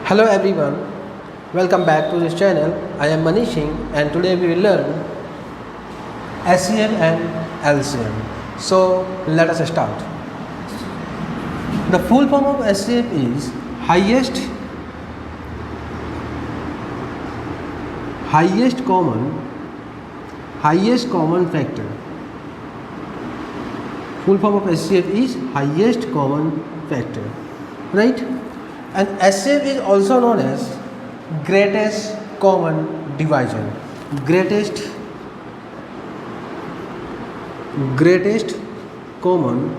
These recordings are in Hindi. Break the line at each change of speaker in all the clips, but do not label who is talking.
Hello everyone, welcome back to this channel. I am Manish Singh and today we will learn SCM and LCM. So let us start. The full form of SCM is highest common factor. Full form of SCF is highest common factor, right? And SCF is also known as greatest common divisor. Greatest common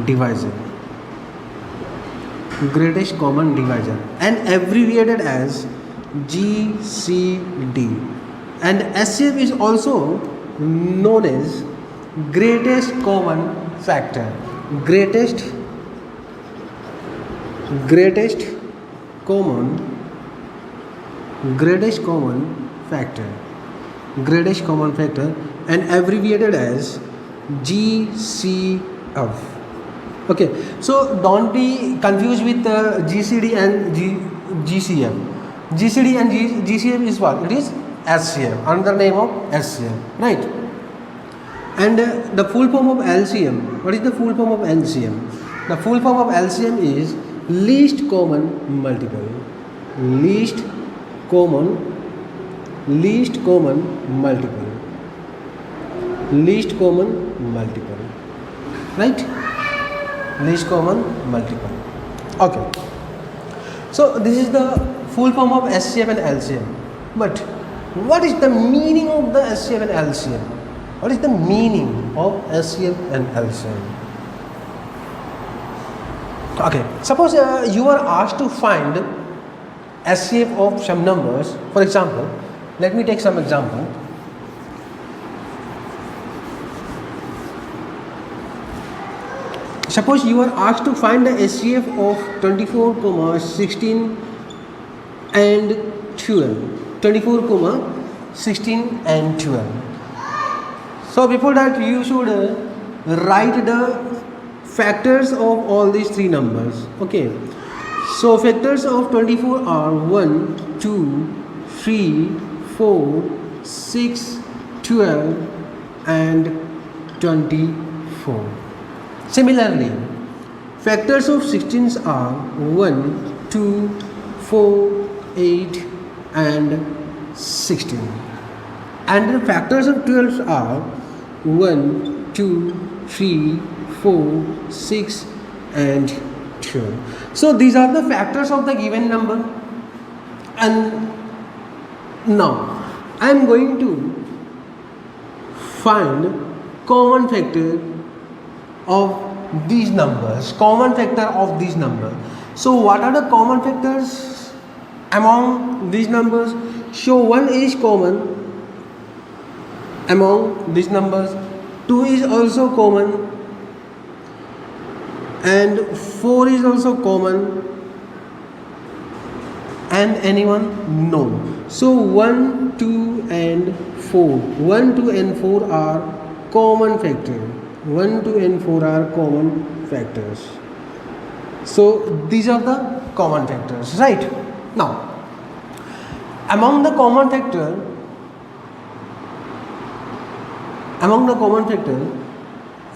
divisor. Greatest common divisor, and abbreviated as GCD. And SCF is also known as greatest common factor. Greatest common factor, and abbreviated as GCF. Okay, so don't be confused with GCD and GCF. GCD and GCF is what? It is SCM, another name of SCM, right? And the full form of LCM. What is the full form of LCM? The full form of LCM is least common multiple. Least common multiple. Right? Least common multiple. Okay. So this is the full form of SCM and LCM. But what is the meaning of the SCM and LCM? What is the meaning of SCM and LCM? Okay, suppose you are asked to find SCF of some numbers. For example, let me take some example. Suppose you are asked to find the SCF of 24, 16 and 12. 24, 16 and 12. So before that you should write the factors of all these three numbers. Okay, so factors of 24 are 1, 2, 3, 4, 6, 12 and 24. Similarly, factors of 16 are 1, 2, 4, 8 and 16. And the factors of 12 are 1, 2, 3, 4, 6 and 12. So these are the factors of the given number. And now I am going to find common factor of these numbers. So what are the common factors among these numbers? So 1 is common among these numbers, 2 is also common, and 4 is also common, and anyone? No. So 1, 2 and 4. 1, 2 and 4 are common factor. 1, 2 and 4 are common factors. So these are the common factors, right? Now, among the common factor, I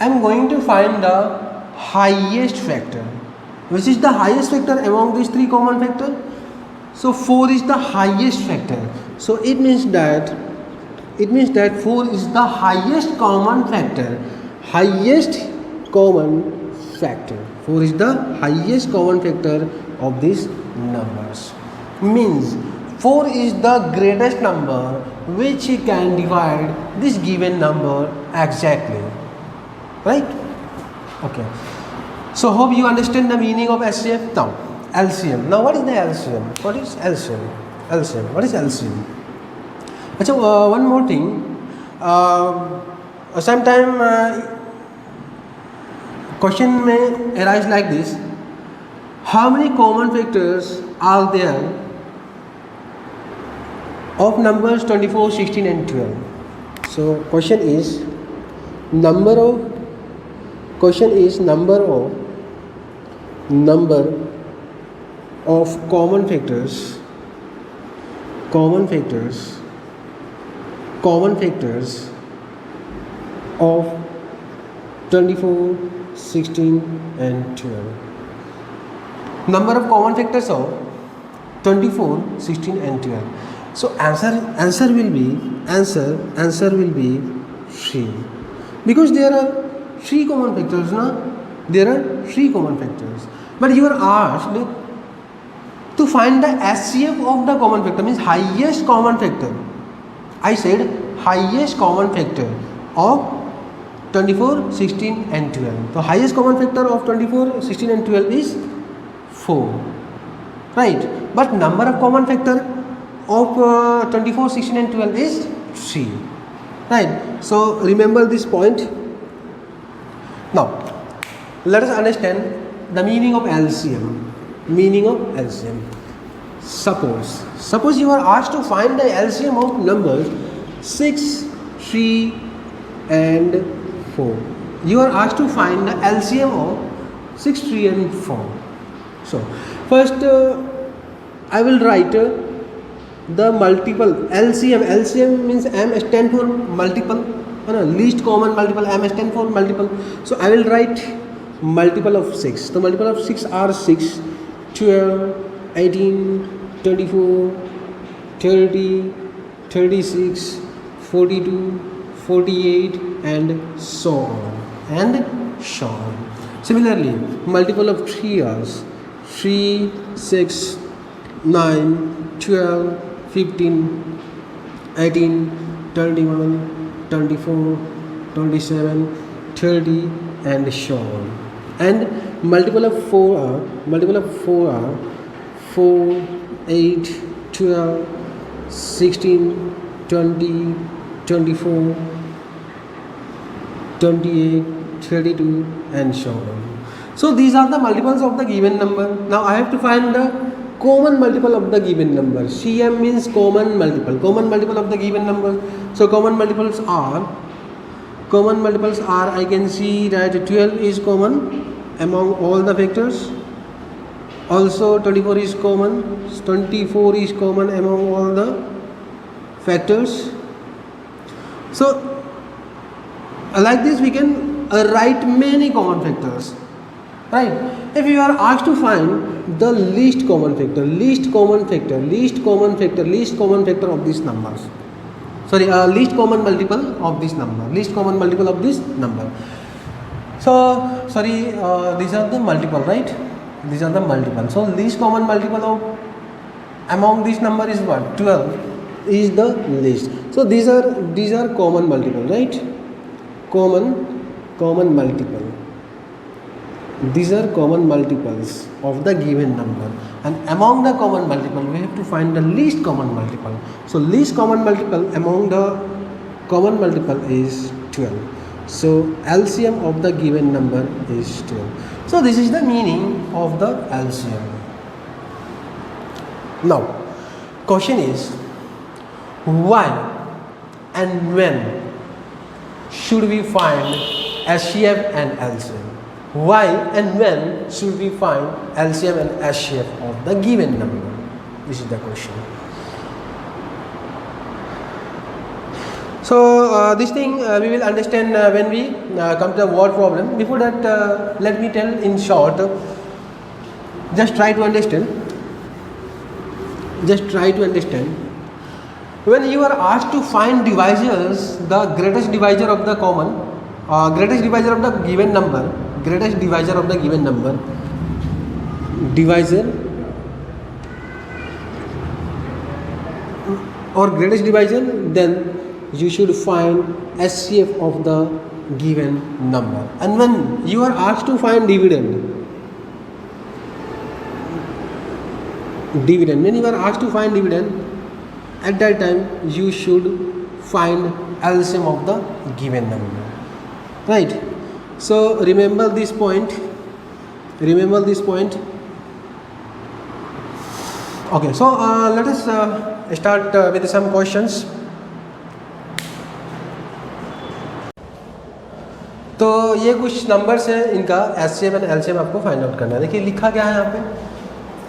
am going to find the highest factor. Which is the highest factor among these three common factors? So 4 is the highest factor. So it means that 4 is the highest common factor. 4 is the highest common factor of these numbers. Means 4 is the greatest number which can divide this given number exactly. Right? Okay. So hope you understand the meaning of SCF. Now LCM. Now what is the LCM? What is LCM? What is LCM? So one more thing. Sometime question may arise like this: how many common factors are there of numbers 24, 16 and 12? So question is number of of common factors of 24, 16 and 12. Number of common factors of 24, 16 and 12. So answer will be 3, because there are 3 common factors, na? There are 3 common factors, but you are asked to find the HCF of the common factor, means highest common factor. I said highest common factor of 24, 16 and 12. The highest common factor of 24, 16 and 12 is 4, right? But number of common factor of 24, 16 and 12 is 3, right? So remember this point. Now let us understand the meaning of LCM. Suppose you are asked to find the LCM of numbers 6, 3 and 4. You are asked to find the LCM of 6, 3 and 4. So first I will write the multiple LCM. LCM means M stand for multiple, least common multiple. M stand for multiple. So I will write multiple of 6. The multiple of 6 are 6, 12, 18, 24, 30, 36, 42, 48 and so on. Similarly, multiple of 3 are 3, 6, 9, 12, 15, 18, 21, 24, 27, 30 and so on. And multiple of 4 are 4, 8, 12, 16, 20, 24, 28, 32 and so on. So these are the multiples of the given number. Now I have to find the common multiple of the given number. CM means common multiple of the given number. So common multiples are I can see that 12 is common among all the factors. Also 24 is common. 24 is common among all the factors. So like this we can write many common factors, right? If you are asked to find the least common factor of these numbers, least common multiple of this number. So these are the multiple, right? These are the multiple. So least common multiple of among this number is what? 12 is the least. So these are common multiple, right? Common multiple. These are common multiples of the given number, and among the common multiple we have to find the least common multiple. So least common multiple among the common multiple is 12. So LCM of the given number is 12. So this is the meaning of the LCM. Now question is, why and when should we find HCF and LCM? Why and when should we find LCM and HCF of the given number? This is the question. So this thing we will understand when we come to the word problem. Before that, let me tell in short. Just try to understand. When you are asked to find divisors, the greatest divisor of the given number, divisor or greatest divisor, then you should find HCF of the given number. And when you are asked to find dividend, at that time you should find LCM of the given number, right? So remember this point. Okay, so let us start with some questions. तो ये कुछ नंबर्स हैं, इनका HCF एंड LCM आपको फाइंड आउट करना है. देखिए लिखा क्या है यहाँ पे,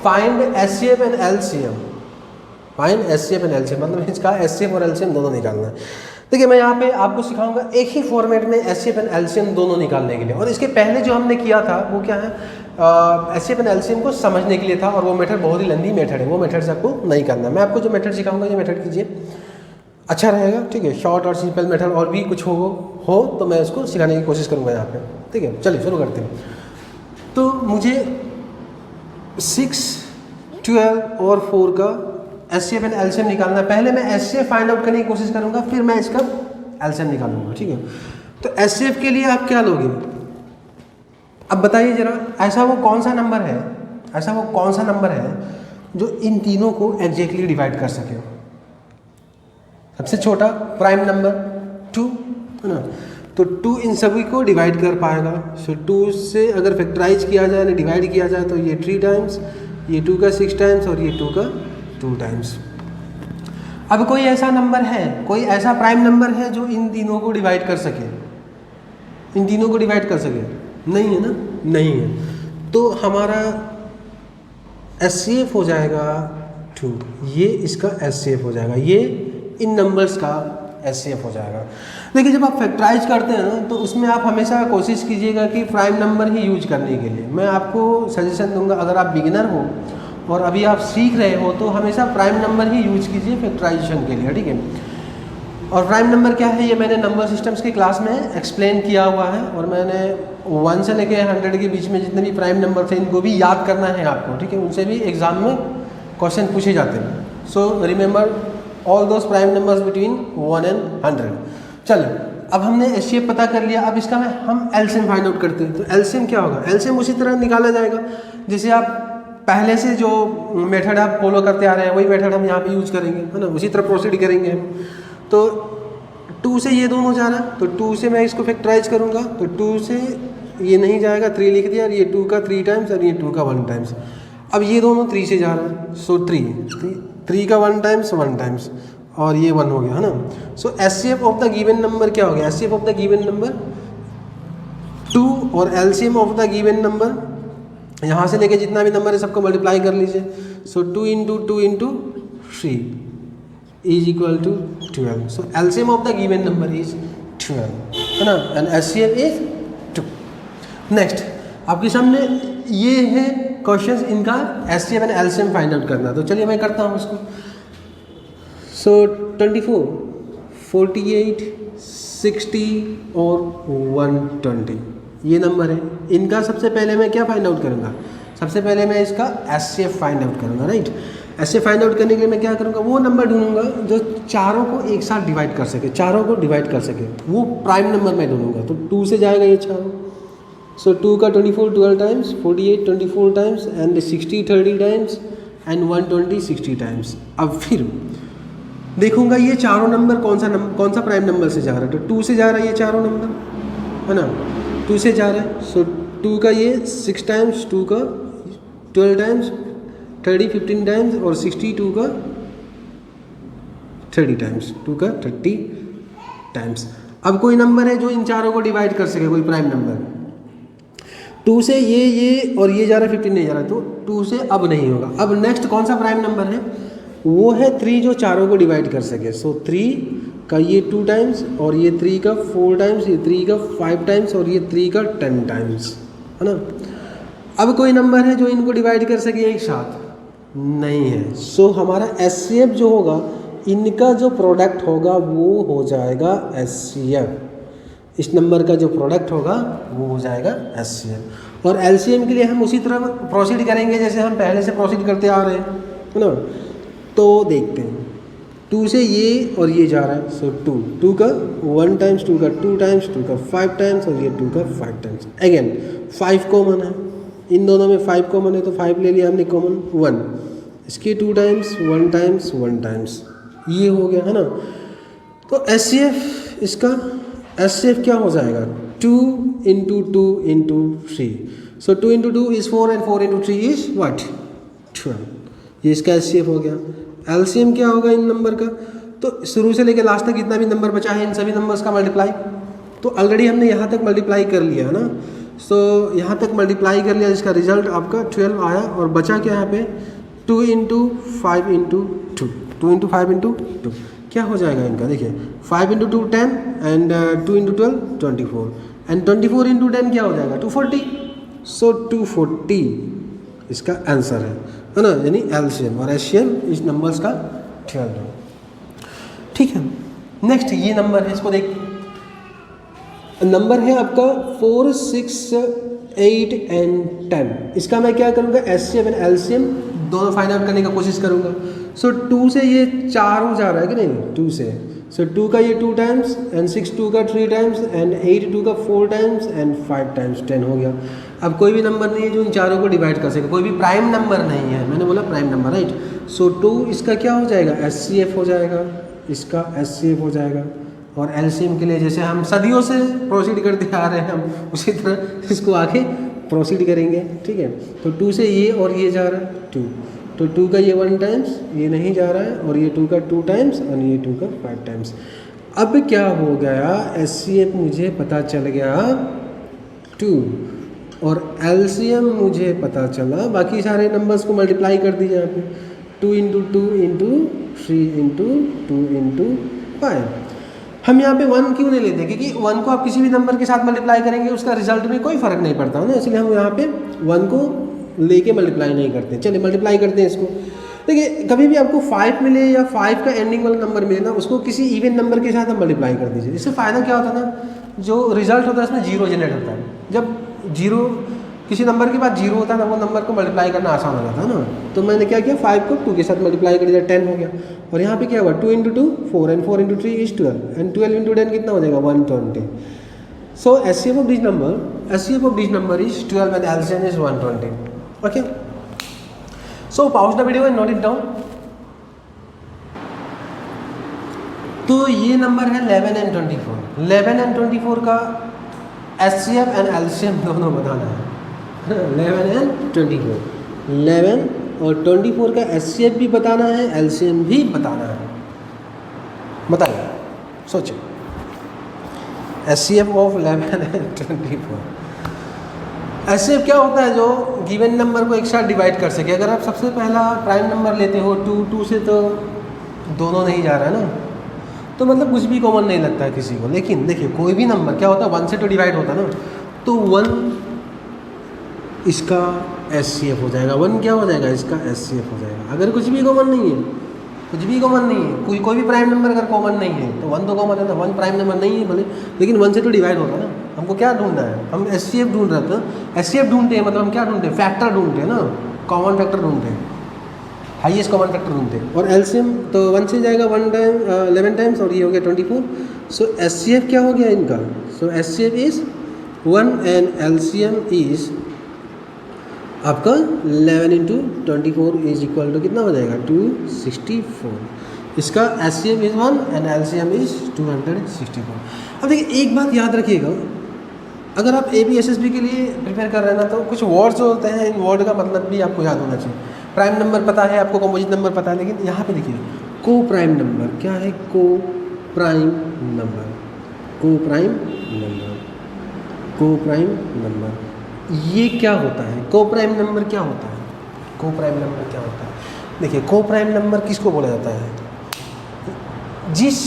find HCF and LCM. Find HCF and LCM मतलब इसका एचसीएफ और एलसीएम दोनों निकालना है। देखिए मैं यहाँ पे आपको सिखाऊंगा एक ही फॉर्मेट में एचसीएफ एंड एलसीएम दोनों निकालने के लिए। और इसके पहले जो हमने किया था वो क्या है, एचसीएफ एंड एलसीएम को समझने के लिए था, और वो मेथड बहुत ही लंबी मेथड है, वो मेथड से आपको नहीं करना। मैं आपको जो मेथड सिखाऊंगा ये मेथड कीजिए, अच्छा रहेगा, ठीक है। शॉर्ट और सिंपल मेथड और भी कुछ हो तो मैं उसको सिखाने की कोशिश करूँगा यहाँ पे, ठीक है। चलिए शुरू करते हैं। तो मुझे 6, 12 और 4 का एचसीएफ एंड एलसीएम निकालना है। पहले मैं एचसीएफ फाइंड आउट करने की कोशिश करूंगा, फिर मैं इसका एलसीएम निकालूंगा, ठीक है। तो एचसीएफ के लिए आप क्या लोगे, अब बताइए जरा, ऐसा वो कौन सा नंबर है जो इन तीनों को एग्जैक्टली डिवाइड कर सके। सबसे छोटा प्राइम नंबर 2 है ना, तो 2 इन सभी को डिवाइड कर पाएगा। सो 2 से अगर फैक्टराइज किया जाए या डिवाइड किया जाए तो ये 3 टाइम्स, ये 2 का 6 टाइम्स और ये 2 का 2 टाइम्स। अब कोई ऐसा नंबर है, कोई ऐसा प्राइम नंबर है जो इन तीनों को डिवाइड कर सके, इन तीनों को डिवाइड कर सके? नहीं है ना, नहीं है। तो हमारा एचसीएफ हो जाएगा 2, ये इसका एचसीएफ हो जाएगा, ये इन नंबर्स का एचसीएफ हो जाएगा। देखिए जब आप फैक्टराइज करते हैं ना तो उसमें आप हमेशा कोशिश कीजिएगा कि प्राइम नंबर ही यूज करने के लिए। मैं आपको सजेशन दूंगा, अगर आप बिगिनर हो और अभी आप सीख रहे हो तो हमेशा प्राइम नंबर ही यूज कीजिए फैक्टराइजेशन के लिए, ठीक है। और प्राइम नंबर क्या है ये मैंने नंबर सिस्टम्स की क्लास में एक्सप्लेन किया हुआ है, और मैंने 1 से लेके 100 के बीच में जितने भी प्राइम नंबर थे इनको भी याद करना है आपको, ठीक है। उनसे भी एग्जाम में क्वेश्चन पूछे जाते हैं। So remember all those prime numbers between 1 and 100। चलिए अब हमने एचसीएफ पता कर लिया, अब इसका हम एलसीएम फाइंड आउट करते हैं। तो एलसीएम क्या होगा, एलसीएम उसी तरह निकाला जाएगा जैसे आप पहले से जो मेथड आप फॉलो करते आ रहे हैं वही मेथड हम यहाँ पे यूज करेंगे, है ना, उसी तरह प्रोसीड करेंगे हम। तो 2 से ये दोनों जा रहा है तो 2 से मैं इसको फैक्टराइज करूँगा, तो 2 से ये नहीं जाएगा, 3 लिख दिया, और ये 2 का 3 टाइम्स और ये 2 का 1 टाइम्स। अब ये दोनों 3 से जा रहा है, सो 3 का 1 टाइम्स और ये 1 हो गया, है ना। So HCF of the given number क्या हो गया, HCF of the given number 2, और LCM of the given number यहाँ से लेके जितना भी नंबर है सबको मल्टीप्लाई कर लीजिए। So 2 × 2 × 3 is equal to 12। So LCM of the given number is 12, है ना, एंड एचसीएफ इज 2। नेक्स्ट आपके सामने ये है क्वेश्चन, इनका HCF and LCM find out करना। तो चलिए मैं करता हूँ उसको। सो 24, 48, 60 और 120 ये नंबर है। इनका सबसे पहले मैं क्या फाइंड आउट करूँगा, सबसे पहले मैं इसका एचसीएफ फाइंड आउट करूँगा, राइट। एचसीएफ फाइंड आउट करने के लिए मैं क्या करूँगा, वो नंबर ढूंढूंगा जो चारों को एक साथ डिवाइड कर सके, चारों को डिवाइड कर सके, वो प्राइम नंबर मैं ढूंढूंगा। तो 2 से जाएगा ये चारों, सो 2 का 24 12 times, 48 24 times, and 60 30 times, and 120 60 times. अब फिर देखूंगा ये चारों नंबर कौन सा प्राइम नंबर से जा रहा है। तो 2 से जा रहा है ये चारों नंबर, है ना, 2 से जा रहा है। सो 2 का ये 6 टाइम्स, 2 का 12 टाइम्स, 30 15 टाइम्स, और 62 का 30 टाइम्स, 2 का 30 टाइम्स। अब कोई नंबर है जो इन चारों को डिवाइड कर सके, कोई प्राइम नंबर। 2 से ये और ये जा रहा है, 15 नहीं जा रहा, तो 2 से अब नहीं होगा। अब नेक्स्ट कौन सा प्राइम नंबर है, वो है 3 जो चारों को डिवाइड कर सके। सो 3 का ये 2 टाइम्स, और ये 3 का 4 टाइम्स, ये 3 का 5 टाइम्स, और ये 3 का 10 टाइम्स, है ना। अब कोई नंबर है जो इनको डिवाइड कर सके एक साथ, नहीं है। सो हमारा एचसीएफ जो होगा, इनका जो प्रोडक्ट होगा वो हो जाएगा एचसीएफ। इस नंबर का जो प्रोडक्ट होगा वो हो जाएगा एचसीएफ। और एलसीएम के लिए हम उसी तरह प्रोसीड करेंगे जैसे हम पहले से प्रोसीड करते आ रहे हैं, है ना। तो देखते हैं, 2 से ये और ये जा रहा है, सो 2 का 1 टाइम्स, 2 का 2 टाइम्स, 2 का 5 टाइम्स, और ये 2 का 5 टाइम्स। अगेन 5 कॉमन है, इन दोनों में 5 कॉमन है, तो 5 ले लिया हमने कॉमन। 1 इसके 2 टाइम्स, 1 टाइम्स, 1 टाइम्स, ये हो गया, है ना। तो एचसीएफ, इसका एचसीएफ क्या हो जाएगा, 2 × 2 × 3। सो 2 × 2 इज 4, एंड 4 × 3 इज व्हाट, 12। ये इसका एचसीएफ हो गया। एलसीएम क्या होगा इन नंबर का, तो शुरू से लेकर लास्ट तक जितना भी नंबर बचा है इन सभी नंबर्स का मल्टीप्लाई। तो ऑलरेडी हमने यहाँ तक मल्टीप्लाई कर लिया है ना। सो यहाँ तक मल्टीप्लाई कर लिया, इसका रिजल्ट आपका 12 आया और बचा क्या यहाँ पे 2 इंटू 5 इंटू 2, 2 इंटू 5 इंटू 2 क्या हो जाएगा इनका, देखिए 5 into 2 10 and 2 into 12 24 and 24 into 10 क्या हो जाएगा 240। सो 240 इसका आंसर है ना, यानी एलसीएम, और एलसीएम इस नंबर्स का 12 है। ठीक है, नेक्स्ट ये नंबर है, इसको देख, नंबर है आपका 4 6 8 एंड 10। इसका मैं क्या करूँगा, एचसीएफ एंड एलसीएम दोनों फाइंड आउट करने का कोशिश करूँगा। सो 2 से ये 4 हो जा रहा है कि नहीं, 2 से, सो 2 का ये 2 टाइम्स एंड 6 2 का 3 टाइम्स एंड 8 2 का 4 टाइम्स एंड 5 टाइम्स 10 हो गया। अब कोई भी नंबर नहीं है जो इन चारों को डिवाइड कर सके, कोई भी प्राइम नंबर नहीं है, मैंने बोला प्राइम नंबर, राइट। सो 2 इसका क्या हो जाएगा, एचसीएफ हो जाएगा, इसका एचसीएफ हो जाएगा। और एलसीएम के लिए जैसे हम सदियों से प्रोसीड करते आ रहे हैं, हम उसी तरह इसको आगे प्रोसीड करेंगे। ठीक है, तो 2 से ये और ये जा रहा है 2, तो 2 का ये 1 टाइम्स ये नहीं जा रहा है, और ये 2 का 2 टाइम्स और ये 2 का 5 टाइम्स। अब क्या हो गया, एचसीएफ मुझे पता चल गया 2 और एलसीएम मुझे पता चला, बाकी सारे नंबर्स को मल्टीप्लाई कर दीजिए यहाँ पे, 2 इंटू 2 इंटू 3 इंटू 2 इंटू 5। हम यहाँ पे 1 क्यों नहीं लेते, क्योंकि 1 को आप किसी भी नंबर के साथ मल्टीप्लाई करेंगे उसका रिजल्ट में कोई फ़र्क नहीं पड़ता ना, इसलिए हम यहाँ पे 1 को लेके मल्टीप्लाई नहीं करते। चलिए मल्टीप्लाई करते हैं इसको। देखिए कभी भी आपको 5 मिले या 5 का एंडिंग वाला नंबर मिले ना, उसको किसी इवन नंबर के साथ आप मल्टीप्लाई कर दीजिए। इससे फ़ायदा क्या होता है ना, जो रिजल्ट होता है उसमें जीरो जनरेट होता है। जब जीरो किसी नंबर के बाद जीरो होता है ना, वो नंबर को मल्टीप्लाई करना आसान हो जाता है ना। तो मैंने क्या किया, 5 को 2 के साथ मल्टीप्लाई कर दिया, 10 हो गया। और यहाँ पे क्या हुआ, 2 into 2 4 and 4 into 3 is 12 and 12 into 10 कितना हो जाएगा 120। So HCF of this number is 12 and LCM is 120। Okay, so pause the video and note it down. तो ये नंबर है 11 एंड 24। 11 एंड 24 का एचसीएफ एंड एलसीएम दोनों बताना है। 11 एंड 24, 11 और 24 का एचसीएफ भी बताना है, एलसीएम भी बताना है। बताइए, सोचिए, एचसीएफ ऑफ 11 एंड 24। एचसीएफ क्या होता है, जो गिवन नंबर को एक साथ डिवाइड कर सके। अगर आप सबसे पहला प्राइम नंबर लेते हो 2 से, तो दोनों नहीं जा रहा है ना, तो मतलब कुछ भी कॉमन नहीं लगता है किसी को। लेकिन देखिए कोई भी नंबर क्या होता है, 1 से तो डिवाइड होता है ना, तो 1 इसका एचसीएफ हो जाएगा, 1 क्या हो जाएगा, इसका एचसीएफ हो जाएगा। अगर कुछ भी कॉमन नहीं है, कोई भी प्राइम नंबर अगर कॉमन नहीं है, तो 1 तो कॉमन है ना, 1 प्राइम नंबर नहीं है भले, लेकिन 1 से तो डिवाइड होता है ना। हमको क्या ढूंढना है, हम एचसीएफ ढूंढ रहे थे। एचसीएफ ढूंढते हैं मतलब हम क्या ढूंढते हैं, फैक्टर ढूंढते हैं ना, कॉमन फैक्टर ढूंढते हैं, हाईएस्ट कॉमन फैक्टर ढूंढते हैं। और एलसीएम तो 1 से जाएगा 1 टाइम 11 टाइम्स, और ये हो गया 24। सो एचसीएफ क्या हो गया इनका, so HCF is 1 and LCM is आपका 11 इंटू 24 इज इक्वल टू कितना हो जाएगा 264। इसका HCF is 1 and LCM is 264। अब देखिए एक बात याद रखिएगा, अगर आप एपीएसएसबी के लिए प्रिपेयर कर रहे हैं ना, तो कुछ वर्ड्स जो होते हैं, इन वर्ड का मतलब भी आपको याद होना चाहिए। प्राइम नंबर पता है आपको, कंपोजिट नंबर पता है, लेकिन यहाँ पे देखिए को प्राइम नंबर क्या है, को प्राइम नंबर, को प्राइम नंबर, को प्राइम नंबर, ये क्या होता है, को प्राइम नंबर क्या होता है, को प्राइम नंबर क्या होता है। देखिए को प्राइम नंबर किसको बोला जाता है, जिस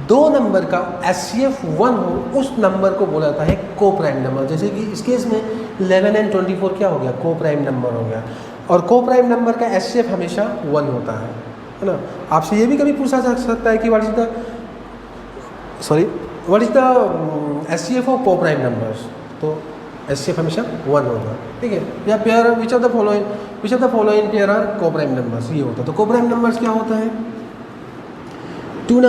2 नंबर का एचसीएफ 1 हो उस नंबर को बोला जाता है को प्राइम नंबर। जैसे कि इस केस में 11 एंड 24 क्या हो गया, को प्राइम नंबर हो गया। और को प्राइम नंबर का एचसीएफ हमेशा 1 होता है ना। आपसे ये भी कभी पूछा जा सकता है कि what is the HCF of coprime numbers, तो एचसीएफ हमेशा 1 होगा, ठीक है। या pair which of the following pair are coprime numbers, ये होता है। तो को प्राइम नंबर्स क्या होता है, two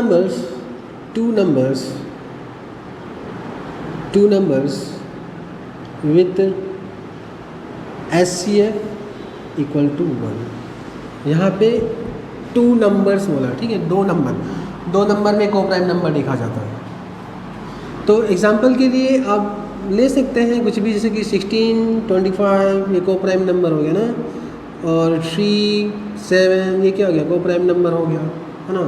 numbers with HCF equal to 1। यहाँ पे 2 नंबर्स बोला, ठीक है, 2 नंबर में को प्राइम नंबर लिखा जाता है। तो एग्जांपल के लिए आप ले सकते हैं कुछ भी, जैसे कि 16 25 ये को प्राइम नंबर हो गया ना, और 3 7 ये क्या हो गया, को प्राइम नंबर हो गया, है ना।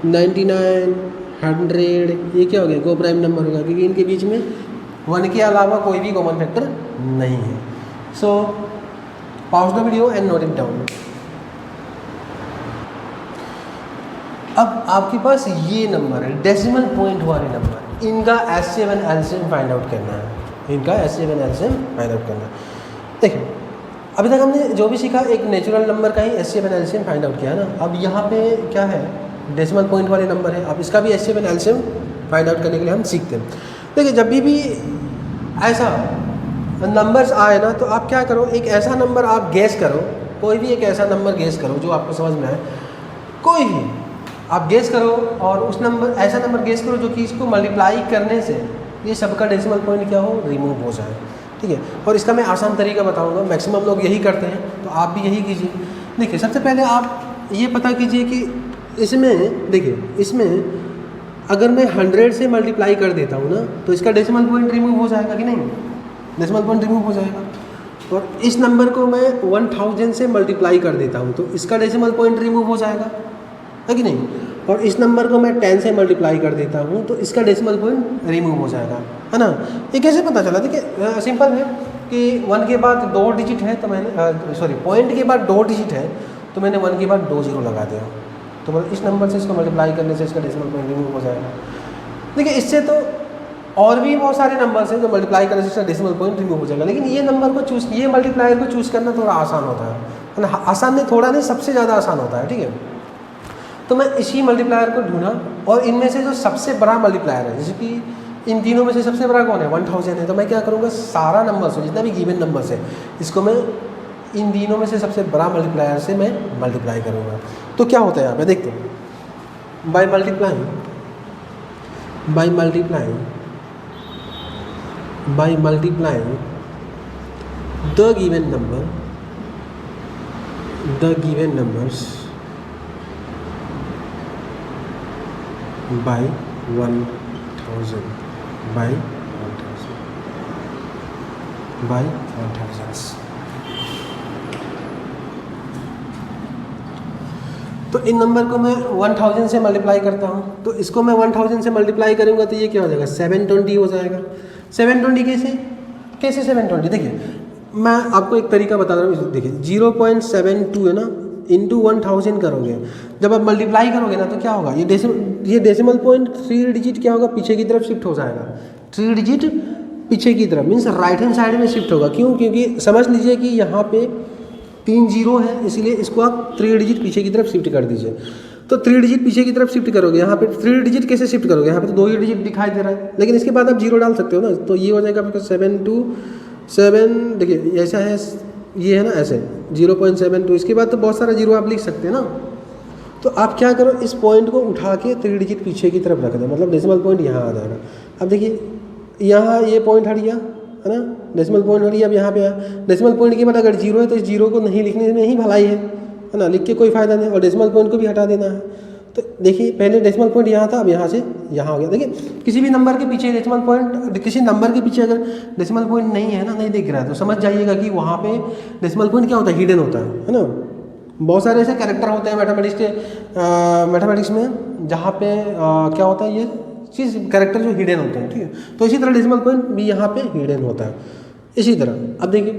99 100 ये क्या हो गया, को प्राइम नंबर होगा, क्योंकि इनके बीच में 1 के अलावा कोई भी कॉमन फैक्टर नहीं है। सो pause the video and note it down. अब आपके पास ये नंबर है, डेसिमल पॉइंट वाले नंबर, इनका HCF and LCM find out करना है। इनका HCF and LCM find out करना है। देखिए अभी तक हमने जो भी सीखा एक नेचुरल नंबर का ही HCF and LCM find out किया है ना। अब यहाँ पे क्या है, डेसिमल पॉइंट वाले नंबर है, अब इसका भी HCF and LCM find out करने के लिए हम सीखते हैं। देखिए जब भी ऐसा नंबर्स आए ना तो आप क्या करो, एक ऐसा नंबर आप गेस करो, कोई भी एक ऐसा नंबर गेस करो जो आपको समझ में आए, कोई भी आप गेस करो, और उस नंबर ऐसा नंबर गेस करो जो कि इसको मल्टीप्लाई करने से ये सबका डेसिमल पॉइंट क्या हो, रिमूव हो जाए। ठीक है, और इसका मैं आसान तरीका बताऊंगा, मैक्सिमम लोग यही करते हैं, तो आप भी यही कीजिए। देखिए सबसे पहले आप ये पता कीजिए कि इसमें, देखिए इसमें अगर मैं 100 से मल्टीप्लाई कर देता हूँ ना तो इसका डेसिमल पॉइंट रिमूव हो जाएगा कि नहीं, डेसिमल पॉइंट रिमूव हो जाएगा। और इस नंबर को मैं 1000 से मल्टीप्लाई कर देता हूँ तो इसका डेसिमल पॉइंट रिमूव हो जाएगा, है कि नहीं। और इस नंबर को मैं 10 से मल्टीप्लाई कर देता हूँ तो इसका डेसिमल पॉइंट रिमूव हो जाएगा, है ना। ये कैसे पता चला, देखिए सिंपल है कि 1 के बाद 2 डिजिट है तो मैंने पॉइंट के बाद 2 डिजिट है तो मैंने 1 के बाद 2 0 लगा दिया, तो मतलब इस नंबर से इसको मल्टीप्लाई करने से इसका डेसिमल पॉइंट रिमूव हो जाएगा। देखिए इससे तो और भी बहुत सारे नंबर्स हैं जो मल्टीप्लाई करने से इसका डेसिमल पॉइंट रिमूव हो जाएगा, लेकिन ये नंबर को चूज़, ये मल्टीप्लायर को चूज़ करना थोड़ा आसान होता है ना। आसान नहीं, थोड़ा नहीं, सबसे ज़्यादा आसान होता है। ठीक है, तो मैं इसी मल्टीप्लायर को ढूंढा और इनमें से जो सबसे बड़ा मल्टीप्लायर है, जैसे कि इन तीनों में से सबसे बड़ा कौन है, 1000 है, तो मैं क्या करूँगा, सारा नंबर से जितना भी गिवन नंबर है इसको मैं इन तीनों में से सबसे बड़ा मल्टीप्लायर से मैं मल्टीप्लाई करूँगा। तो क्या होता है यहाँ पे देखते हैं, by multiplying the given numbers by 1000 by 1000। तो इन नंबर को मैं 1000 से मल्टीप्लाई करता हूँ, तो इसको मैं 1000 से मल्टीप्लाई करूँगा तो ये क्या हो जाएगा, 720 हो जाएगा। 720 कैसे 720, देखिए मैं आपको एक तरीका बता रहा हूँ। देखिए 0.72 है ना, इंटू 1000 करोगे, जब आप मल्टीप्लाई करोगे ना तो क्या होगा, ये डेसिमल पॉइंट 3 डिजिट क्या होगा, पीछे की तरफ शिफ्ट हो जाएगा। 3 डिजिट पीछे की तरफ मीन्स राइट हैंड साइड में शिफ्ट होगा। क्यों, क्योंकि समझ लीजिए कि यहाँ पे 3 0 है, इसलिए इसको आप 3 डिजिट पीछे की तरफ शिफ्ट कर दीजिए। तो 3 डिजिट पीछे की तरफ शिफ्ट करोगे, यहाँ पे 3 डिजिट कैसे शिफ्ट करोगे, यहाँ पे तो 2 ही डिजिट दिखाई दे रहा है, लेकिन इसके बाद आप 0 डाल सकते हो ना, तो ये हो जाएगा आपका 727। देखिए ऐसा है, ये है ना ऐसे 0.72, इसके बाद तो बहुत सारा 0 आप लिख सकते हैं ना। तो आप क्या करो, इस पॉइंट को उठा के 3 डिजिट पीछे की तरफ रख दो, मतलब डेसिमल पॉइंट यहाँ आ जाएगा। अब देखिए यहाँ ये पॉइंट हट गया, है ना, डेसिमल पॉइंट हट गया। अब यहाँ पे आया, डेसिमल पॉइंट के बाद अगर 0 है तो इस 0 को नहीं लिखने में ही भलाई है ना, लिख के कोई फ़ायदा नहीं, और डेसिमल पॉइंट को भी हटा देना है। तो देखिए पहले डेसिमल पॉइंट यहाँ था, अब यहाँ से यहाँ हो गया। देखिए किसी भी नंबर के पीछे डेसिमल पॉइंट, किसी नंबर के पीछे अगर डेसिमल पॉइंट नहीं है ना, नहीं दिख रहा है, तो समझ जाइएगा कि वहाँ पे डेसिमल पॉइंट क्या होता है, हिडन होता है ना। बहुत सारे ऐसे कैरेक्टर होते हैं मैथमेटिक्स में जहाँ पे क्या होता है, ये चीज़ कैरेक्टर जो हिडन होते हैं। ठीक है, तो इसी तरह डेसिमल पॉइंट भी यहाँ पे हिडन होता है। इसी तरह अब देखिए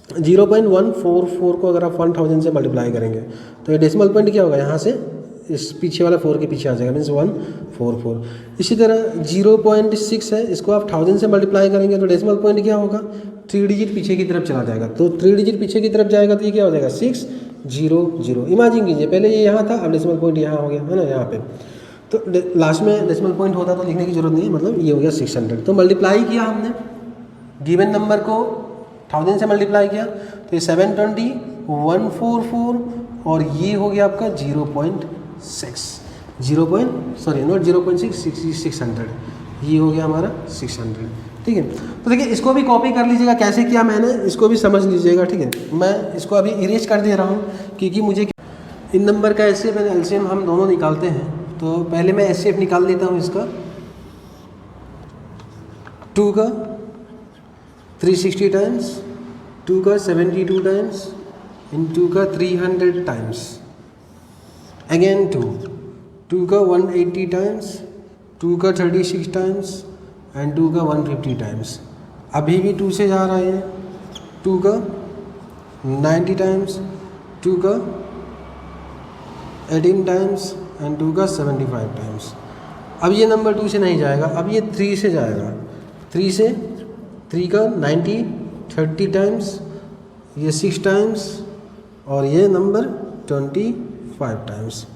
0.144 को अगर आप 1000 से मल्टीप्लाई करेंगे तो ये डेसिमल पॉइंट क्या होगा, यहाँ से इस पीछे वाला 4 के पीछे आ जाएगा, मीन्स 144। इसी तरह 0.6 है, इसको आप 1000 से मल्टीप्लाई करेंगे तो डेसिमल पॉइंट क्या होगा, 3 डिजिट पीछे की तरफ चला जाएगा। तो 3 डिजिट पीछे की तरफ जाएगा तो ये क्या हो जाएगा, 600। इमेजिन कीजिए पहले ये यहाँ था, अब डेसिमल पॉइंट यहाँ हो गया, है ना, यहाँ पे। तो लास्ट में डेसिमल पॉइंट होता तो लिखने की जरूरत नहीं है, मतलब ये हो गया 600। तो मल्टीप्लाई किया हमने, गिवन नंबर को 1000 से मल्टीप्लाई किया तो ये 720, 144 और ये हो गया आपका 600, ये हो गया हमारा 600। ठीक है, तो देखिए इसको भी कॉपी कर लीजिएगा, कैसे किया मैंने इसको भी समझ लीजिएगा। ठीक है, मैं इसको अभी इरेज कर दे रहा हूँ क्योंकि मुझे इन नंबर का एचसीएफ एंड एलसीएम हम दोनों निकालते हैं। तो पहले मैं एचसीएफ निकाल लेता हूँ इसका, 2 का 360 टाइम्स, 2 का 72 टाइम्स, इन 2 का 300 टाइम्स, अगेन 2 का 180 टाइम्स, 2 का 36 टाइम्स, एंड 2 का 150 टाइम्स। अभी भी 2 से जा रहा है, 2 का 90 टाइम्स, 2 का 18 टाइम्स एंड 2 का 75 टाइम्स। अब ये नंबर 2 से नहीं जाएगा, अब ये 3 से जाएगा। 3 से 3 का 90 30 टाइम्स, ये 6 टाइम्स और ये नंबर 25 टाइम्स,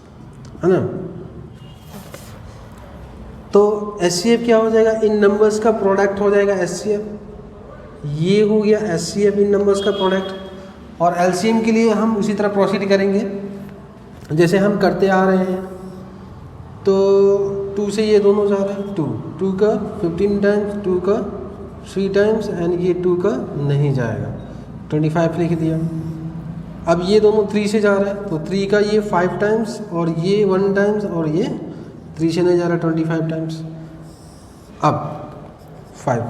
है ना। तो SCF क्या हो जाएगा, इन नंबर्स का प्रोडक्ट हो जाएगा SCF। ये हो गया SCF इन नंबर्स का प्रोडक्ट। और LCM के लिए हम उसी तरह प्रोसीड करेंगे जैसे हम करते आ रहे हैं। तो 2 से ये दोनों जा रहे हैं, 2 का 15 टाइम्स, 2 का 3 टाइम्स एंड ये 2 का नहीं जाएगा, 25 लिख दिया। अब ये दोनों 3 से जा रहा है, तो 3 का ये 5 टाइम्स और ये 1 टाइम्स और ये 3 से नहीं जा रहा 25 टाइम्स। अब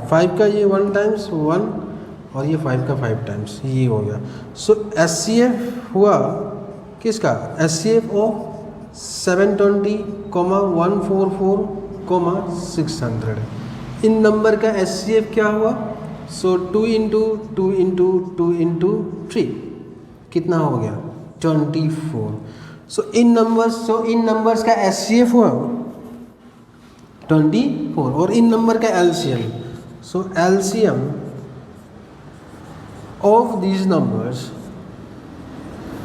5 का ये 1 टाइम्स 1 और ये 5 का 5 टाइम्स, ये हो गया। सो SCF हुआ किसका, SCF ऑफ 720, 144, 600। इन नंबर का SCF क्या हुआ, सो 2 इंटू 2 इंटू 2 इंटू 3 कितना हो गया 24। सो इन नंबर्स का SCF हुआ 24 और इन नंबर का LCM, so LCM of these numbers,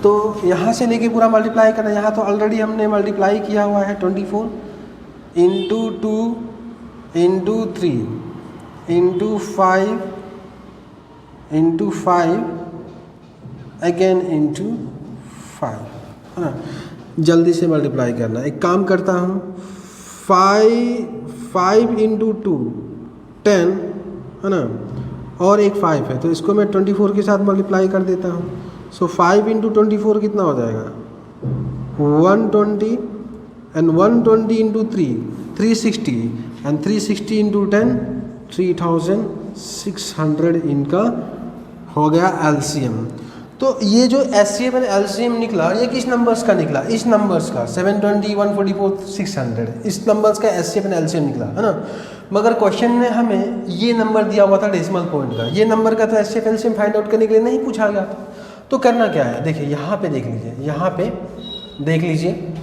तो यहाँ से लेके पूरा मल्टीप्लाई करना। यहाँ तो ऑलरेडी हमने मल्टीप्लाई किया हुआ है 24 into 2 into 3 into 5 into 5 again into 5, है ना। जल्दी से मल्टीप्लाई करना। एक काम करता हूँ, 5 इंटू 2 10, है ना, और एक 5 है तो इसको मैं 24 के साथ मल्टीप्लाई कर देता हूँ। सो 5 इंटू 24 कितना हो जाएगा 120 एंड 120 इंटू 360 एंड 360 इंटू 10 3600 इनका हो गया LCM। तो ये जो SCF एंड LCM निकला ये किस नंबर्स का निकला, इस नंबर्स का 720, 144, 600, इस नंबर्स का SCF एंड LCM निकला, है ना। मगर क्वेश्चन ने हमें ये नंबर दिया हुआ था डेसिमल पॉइंट का, ये नंबर का तो SCF LCM फाइंड आउट करने के लिए नहीं पूछा गया था। तो करना क्या है, देखिए यहाँ पे देख लीजिए, यहाँ पे देख लीजिए,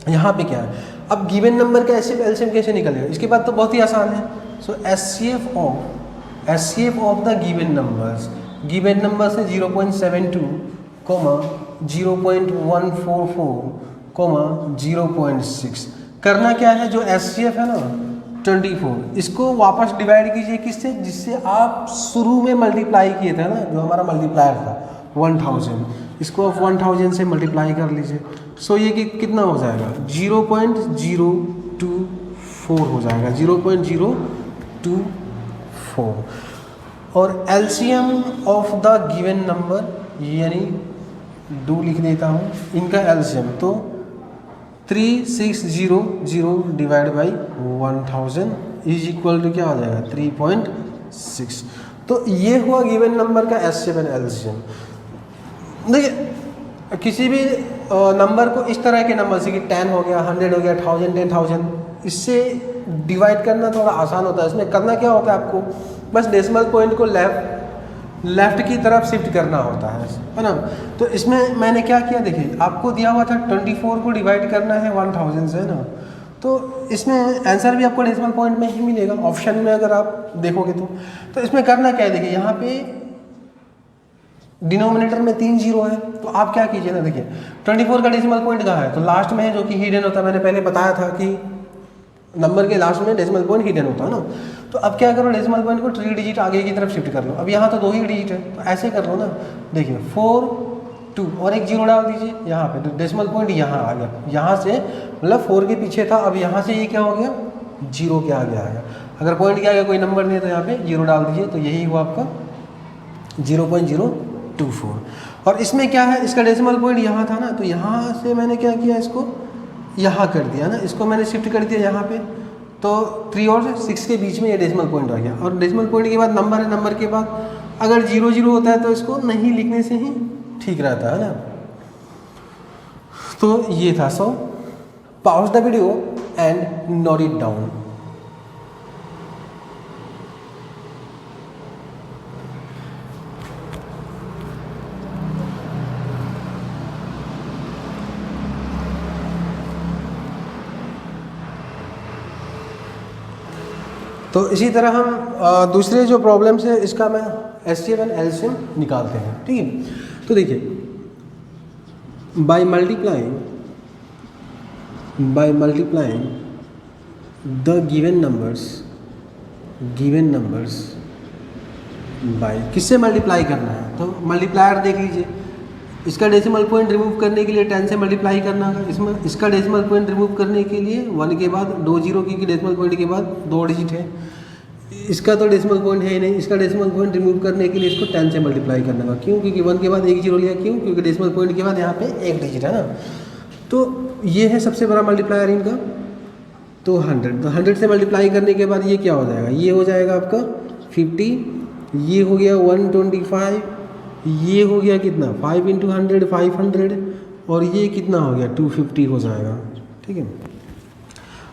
यहाँ पे क्या है। अब गिवन नंबर का SCF LCM कैसे निकलेगा, इसके बाद तो बहुत ही आसान है। सो SCF of the given numbers, given number से 0.72, 0.144, 0.6। करना क्या है, जो SCF है ना 24, इसको वापस डिवाइड कीजिए किससे, जिससे आप शुरू में मल्टीप्लाई किए थे ना, जो हमारा मल्टीप्लायर था 1000, इसको आप 1000 से मल्टीप्लाई कर लीजिए। सो ये कितना हो जाएगा 0.024 हो जाएगा, 0.024। और LCM of the given number यानी 2 लिख देता हूँ, इनका LCM तो 3600 divide by 1000 is equal to क्या हो जाएगा 3.6। तो ये हुआ गिवन नंबर का SCF एंड LCM। देखिए किसी भी नंबर को इस तरह के नंबर से कि 10 हो गया, 100 हो गया, 1000, 10,000, इससे डिवाइड करना थोड़ा आसान होता है। इसमें करना क्या होता है, आपको बस डेसिमल पॉइंट को लेफ्ट की तरफ शिफ्ट करना होता है ना। तो इसमें मैंने क्या किया, देखिए आपको दिया हुआ था 24 को डिवाइड करना है 1000 से, है ना। तो इसमें आंसर भी आपको डेसिमल पॉइंट में ही मिलेगा, ऑप्शन में अगर आप देखोगे तो इसमें करना क्या है, देखिए यहाँ पे डिनोमिनेटर में 3 जीरो है, तो आप क्या कीजिए ना, देखिए 24 का डेसिमल पॉइंट कहाँ है, तो लास्ट में है जो कि हिडन होता है। मैंने पहले बताया था कि नंबर के लास्ट में डेसिमल पॉइंट हिडन होता है ना। तो अब क्या करो, डेसिमल पॉइंट को 3 डिजिट आगे की तरफ शिफ्ट कर लो। अब यहाँ तो 2 ही डिजिट है, तो ऐसे कर लो ना, देखिए 4 2 और एक जीरो डाल दीजिए यहाँ पे, तो डेसिमल पॉइंट यहाँ आ गया। यहाँ से मतलब 4 के पीछे था, अब यहाँ से ये क्या हो गया, जीरो के आगे आ गया। अगर पॉइंट के आगे कोई नंबर नहीं है तो यहाँ पे जीरो डाल दीजिए, तो यही हुआ आपका 0.024। और इसमें क्या है, इसका डेसिमल पॉइंट यहाँ था ना, तो यहाँ से मैंने क्या किया, इसको यहाँ कर दिया ना, इसको मैंने शिफ्ट कर दिया यहाँ पे, तो 3 और 6 के बीच में ये डेसिमल पॉइंट आ गया। और डेसिमल पॉइंट के बाद नंबर है, नंबर के बाद अगर 0 0 होता है तो इसको नहीं लिखने से ही ठीक रहता है ना। तो ये था। सो pause the video and note it down. तो इसी तरह हम दूसरे जो प्रॉब्लम्स है इसका मैं HCF एंड LCM निकालते हैं, ठीक है। तो देखिए, by multiplying the given numbers by, किससे मल्टीप्लाई करना है, तो मल्टीप्लायर देख लीजिए। इसका डेसिमल पॉइंट रिमूव करने के लिए 10 से मल्टीप्लाई करना होगा। इसमें इसका डेसिमल पॉइंट रिमूव करने के लिए 1 के बाद 2 जीरो, क्योंकि डेसिमल पॉइंट के बाद 2 डिजिट है। इसका तो डेसिमल पॉइंट है ही नहीं, इसका डेसिमल पॉइंट रिमूव करने के लिए इसको 10 से मल्टीप्लाई करना होगा। क्यों? क्योंकि 1 के बाद 1 जीरो लिया। क्यों? क्योंकि डेसिमल पॉइंट के बाद यहाँ पे 1 डिजिट है ना। तो ये है सबसे बड़ा मल्टीप्लायर इनका, तो 100। तो 100 से मल्टीप्लाई करने के बाद ये क्या हो जाएगा, ये हो जाएगा आपका 50, ये हो गया 125, ये हो गया कितना 5 × 100 500, और ये कितना हो गया 250 हो जाएगा, ठीक है।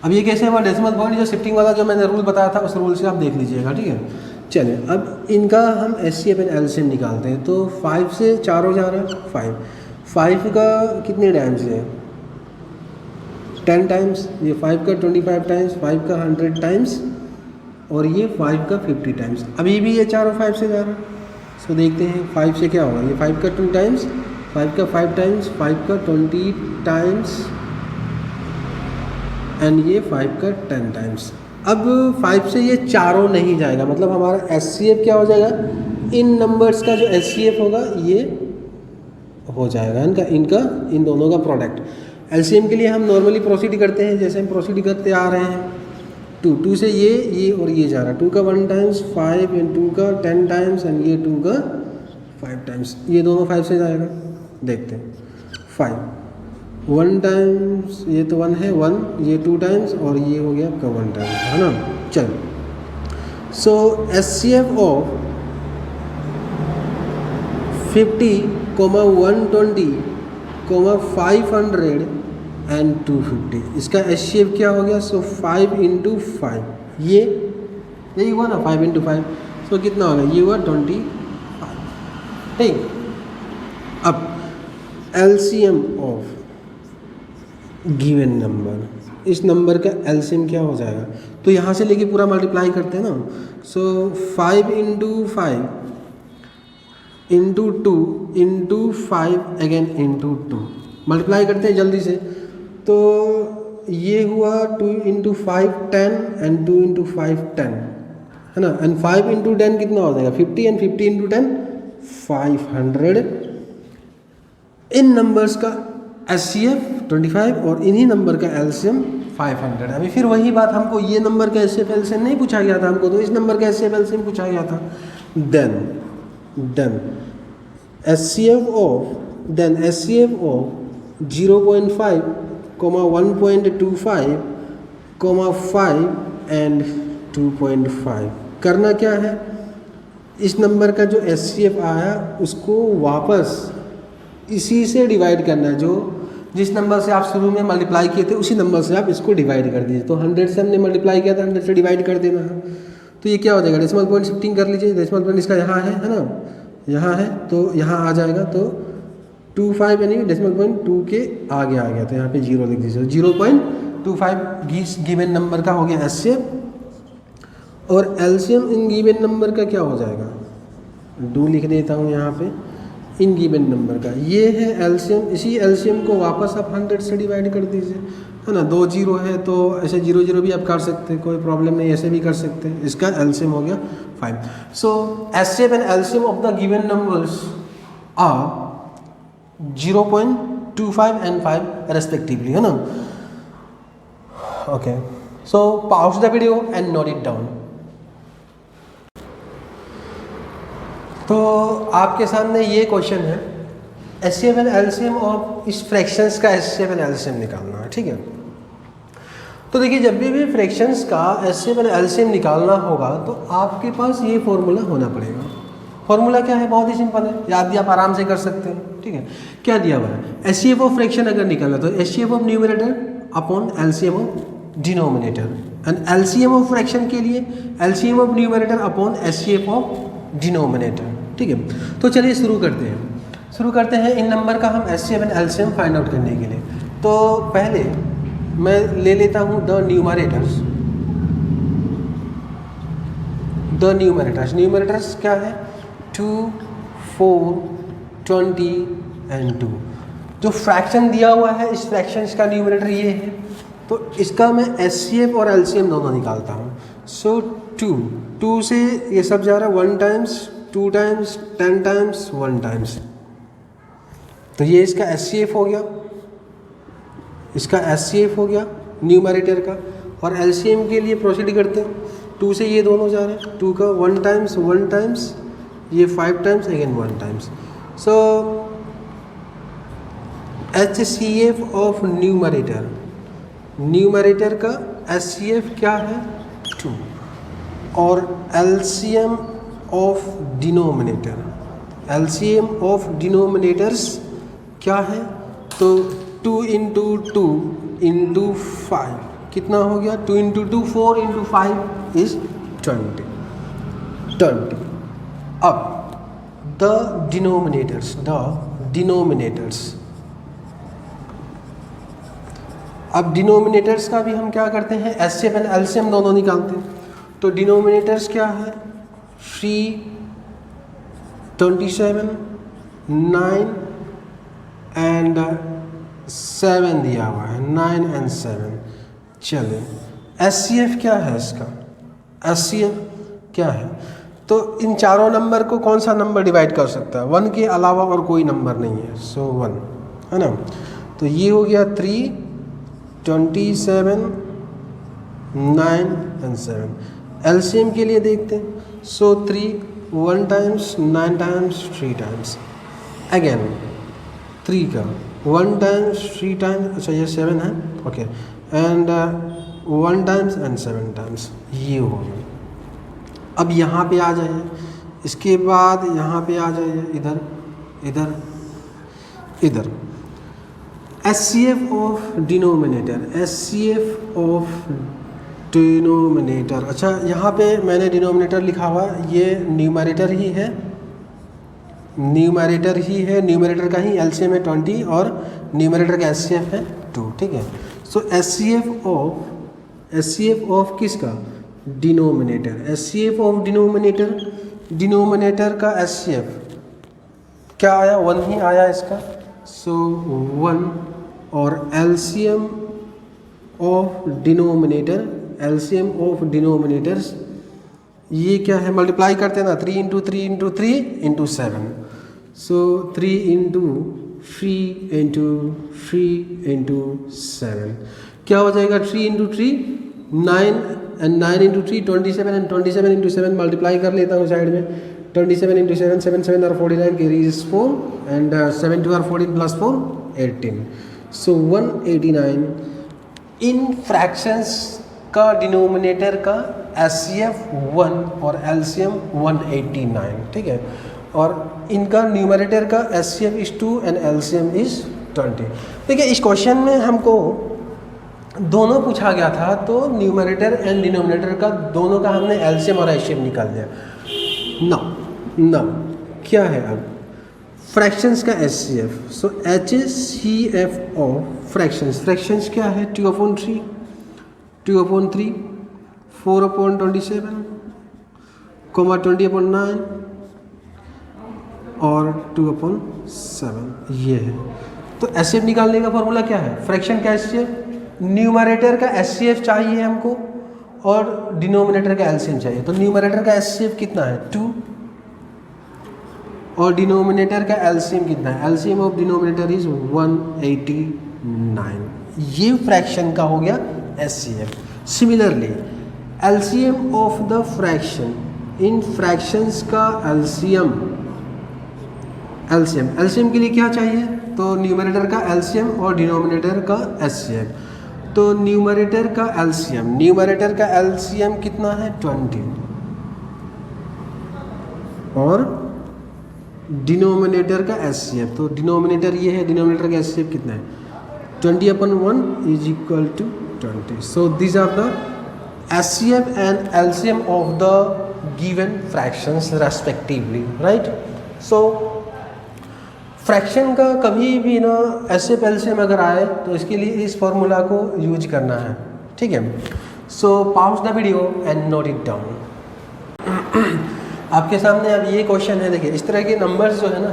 अब ये कैसे हुआ, डेसिमल पॉइंट जो शिफ्टिंग वाला जो मैंने रूल बताया था उस रूल से आप देख लीजिएगा, ठीक है। चलिए अब इनका हम HCF एंड LCM निकालते हैं। तो 5 से 4 हो जा रहा है, 5 का कितने टाइम्स है 10 टाइम्स, ये 5 का 25 टाइम्स, 5 का 100 टाइम्स, और ये 5 का 50 टाइम्स। अभी भी ये 4 और 5 से जा रहा है। सो देखते हैं 5 से क्या होगा, ये 5 का 2 टाइम्स, 5 का 5 टाइम्स, 5 का 20 टाइम्स, एंड ये 5 का 10 टाइम्स। अब 5 से ये चारों नहीं जाएगा, मतलब हमारा HCF क्या हो जाएगा, इन नंबर्स का जो HCF होगा ये हो जाएगा इनका इन दोनों का प्रोडक्ट। LCM के लिए हम नॉर्मली प्रोसीड करते हैं, जैसे हम प्रोसीड करते आ रहे हैं। 2 से ये और ये जा रहा है, 2 का 1 टाइम्स, 5 × 2 का 10 टाइम्स, एंड ये 2 का 5 टाइम्स। ये दोनों 5 से जाएगा, देखते हैं। 5 1 टाइम्स, ये तो 1 है 1, ये 2 टाइम्स, और ये हो गया आपका 1 टाइम्स, है ना। चलो, सो HCF ऑफ 50, 120, 500 एंड 250, इसका HCF क्या हो गया, सो 5 × 5, ये यही हुआ ना 5 × 5, सो कितना होगा, ये हुआ 25, ठीक। अब LCM ऑफ गिवन नंबर, इस नंबर का LCM क्या हो जाएगा, तो यहाँ से लेके पूरा मल्टीप्लाई करते हैं ना। सो 5 × 5 × 2 × 5 अगेन × 2, मल्टीप्लाई करते हैं जल्दी से। तो ये हुआ 2 × 5 10, एंड 2 × 5 10, है ना। एंड 5 × 10 कितना हो जाएगा 50, एंड 50 × 10 500। इन नंबर्स का HCF 25 और इन्हीं नंबर का LCM 500। अभी फिर वही बात, हमको ये नंबर का HCF LCM नहीं पूछा गया था, हमको तो इस नंबर का HCF LCM पूछा गया था। देन HCF ऑफ 0.5, 1.25, 5 एंड 2.5 करना क्या है, इस नंबर का जो HCF आया उसको वापस इसी से डिवाइड करना है, जो जिस नंबर से आप शुरू में मल्टीप्लाई किए थे उसी नंबर से आप इसको डिवाइड कर दीजिए। तो 100 से हमने मल्टीप्लाई किया था, 100 से डिवाइड कर देना है। तो ये क्या हो जाएगा, डेसिमल पॉइंट शिफ्टिंग कर लीजिए। डेसिमल पॉइंट इसका यहाँ है ना, यहाँ है, तो यहाँ आ जाएगा। तो 25 यानी डेसिमल पॉइंट 2 के आगे आ गया, तो यहाँ पे 0 लिख दीजिए। 0.25 गिवन नंबर का हो गया HCF, और LCM इन गिवन नंबर का क्या हो जाएगा, 2 लिख देता हूँ यहाँ पे, इन गिवन नंबर का ये है LCM। इसी LCM को वापस आप 100 से डिवाइड कर दीजिए, है ना। 2 जीरो है तो ऐसे 0 0 भी आप कर सकते हैं, कोई प्रॉब्लम नहीं, ऐसे भी कर सकते हैं। इसका LCM हो गया 5। So HCF and LCM of the given numbers are 0.25 and 5 respectively, है ना। Okay, so pause the video and note it down. तो आपके सामने ये क्वेश्चन है, HCF एंड LCM ऑफ इस फ्रैक्शंस का HCF एंड LCM निकालना है, ठीक है। तो देखिए, जब भी फ्रैक्शंस का HCF एंड LCM निकालना होगा तो आपके पास ये फॉर्मूला होना पड़ेगा। फॉर्मूला क्या है, बहुत ही सिंपल है, याद भी आप आराम से कर सकते हैं, ठीक है। क्या दिया हुआ है, HCF ऑफ फ्रैक्शन अगर निकालना तो HCF of numerator upon LCM of denominator, and LCM of fraction के लिए LCM of numerator upon HCF of denominator, ठीक है। तो चलिए शुरू करते हैं इन नंबर का हम HCF and LCM find out करने के लिए। तो पहले मैं ले लेता हूँ द न्यूमरेटर्स, द न्यूमरेटर्स क्या है 2, 4, 20 एंड 2। जो फ्रैक्शन दिया हुआ है इस फ्रैक्शंस का न्यूमरेटर ये है, तो इसका मैं एचसीएफ और एलसीएम दोनों निकालता हूँ। सो 2 से ये सब जा रहा है 1 टाइम्स, 2 टाइम्स, 10 टाइम्स, 1 टाइम्स, तो ये इसका एचसीएफ हो गया, इसका एचसीएफ हो गया न्यूमरेटर का। और एलसीएम के लिए प्रोसीड करते हैं, 2 से ये दोनों जा रहे हैं, 2 का 1 टाइम्स, 1 टाइम्स, ये 5 times, again 1 times. So HCF of numerator का एचसीएफ क्या है 2, और एलसीएम ऑफ डिनोमिनेटर्स क्या है, तो 2 इंटू 2 इंटू 5 कितना हो गया, 2 इंटू 2 4 इंटू 5 इज 20। अब द डिनोमिनेटर्स अब डिनोमिनेटर्स का भी हम क्या करते हैं, एचसीएफ एंड एलसीएम दोनों निकालते हैं। तो डिनोमिनेटर्स क्या है 3, 27, 9 एंड 7 दिया हुआ है, 9 एंड 7। चलिए एचसीएफ क्या है इसका, एचसीएफ क्या है, तो इन चारों नंबर को कौन सा नंबर डिवाइड कर सकता है, 1 के अलावा और कोई नंबर नहीं है, सो 1 है ना। तो ये हो गया 3, 27, 9 एंड 7। एलसीएम के लिए देखते हैं, सो 3 1 टाइम्स, 9 टाइम्स, 3 टाइम्स, अगेन 3 का 1 टाइम्स, 3 टाइम्स, अच्छा ये 7 है, okay, and 1 times and 7 times, ये हो गया। अब यहाँ पे आ जाइए, इसके बाद यहाँ पे आ जाइए, इधर एचसीएफ ऑफ डिनोमिनेटर, अच्छा यहाँ पे मैंने डिनोमिनेटर लिखा हुआ, ये न्यूमरेटर ही है, न्यूमरेटर का ही एलसीएम है 20 और न्यूमरेटर का एचसीएफ है 2, ठीक है। सो एचसीएफ ऑफ किसका, एचसीएफ ऑफ डिनोमिनेटर का एचसीएफ क्या आया, 1 ही आया इसका, सो 1, और एलसीएम ऑफ डिनोमिनेटर्स ये क्या है, मल्टीप्लाई करते हैं ना, 3 into 3 into 3 into 7, so 3 into 3 into 3 into 7 क्या हो जाएगा, 3 into 3 9 and 9 into 3 27 and 27 into 7 multiply कर लेता हूँ साइड में, 27 into 7 7 7 are 49 carries 4 and 7 2 are 14 plus 4 18, so 189। इन फ्रैक्शंस का डिनोमिनेटर का एचसीएफ 1 और एलसीएम 189, ठीक है, और इनका न्यूमरेटर का HCF is 2 and LCM is 20। देखिए इस क्वेश्चन में हमको दोनों पूछा गया था, तो न्यूमरेटर एंड डिनोमिनेटर का दोनों का हमने एलसीएम और एचसीएफ निकाल लिया। नाउ क्या है अब फ्रैक्शंस का HCF, so HCF of fractions क्या है, 2/3, 2/3, 4/27, 20/9 और 2/7, ये है। तो एचसीएफ निकालने का फॉर्मूला क्या है, फ्रैक्शन का एचसीएफ, न्यूमरेटर का एचसीएफ चाहिए हमको और डिनोमिनेटर का एलसीएम चाहिए। तो न्यूमरेटर का एचसीएफ कितना है 2 और डिनोमिनेटर का एलसीएम कितना है, एलसीएम ऑफ डिनोमिनेटर इज 189, ये फ्रैक्शन का हो गया HCF. Similarly LCM of the fraction, in fractions का एलसीएम के लिए क्या चाहिए, तो न्यूमरेटर का एलसीएम और डिनोमिनेटर का एचसीएफ। तो न्यूमरेटर का एलसीएम कितना है 20 और डिनोमिनेटर का एचसीएफ, तो डिनोमिनेटर ये है, डिनोमिनेटर का एचसीएफ कितना है 20/1 is equal to 20। So this are the HCF and LCM of the given fractions respectively, right. So fraction का कभी भी ना एचसीएफ एलसीएम अगर आए तो इसके लिए इस फॉर्मूला को यूज करना है, ठीक है। सो pause the video and note it down. आपके सामने अब ये क्वेश्चन है, देखिए इस तरह के नंबर्स जो है ना,